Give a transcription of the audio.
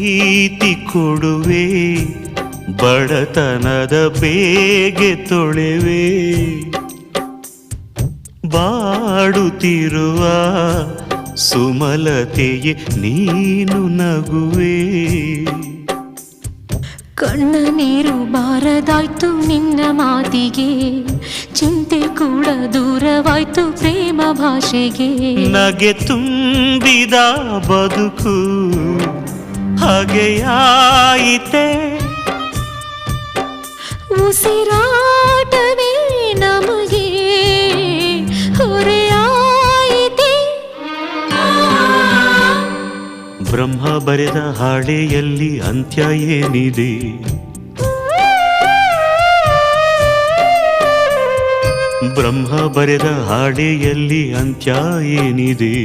ಪ್ರೀತಿ ಕೊಡುವೆ, ಬಡತನದ ಬೇಗೆ ತೊಳೆವೆ. ಬಾಡುತ್ತಿರುವ ಸುಮಲತೆಯೇ ನೀನು ನಗುವೆ. ಕಣ್ಣ ನೀರು ಬಾರದಾಯ್ತು ನಿನ್ನ ಮಾತಿಗೆ, ಚಿಂತೆ ಕೂಡ ದೂರವಾಯ್ತು ಪ್ರೇಮ ಭಾಷೆಗೆ. ನಗೆ ತುಂಬಿದ ಬದುಕು ಹಾಗೆಯಾಯಿತೆ, ಉಸಿರಾಟವೇ ನಮಗೆ ಹೊರೆಯಾಯಿತೆ. ಬ್ರಹ್ಮ ಬರೆದ ಹಾಳೆಯಲ್ಲಿ ಅಂತ್ಯ ಏನಿದೆ? ಬ್ರಹ್ಮ ಬರೆದ ಹಾಳೆಯಲ್ಲಿ ಅಂತ್ಯ ಏನಿದೆ?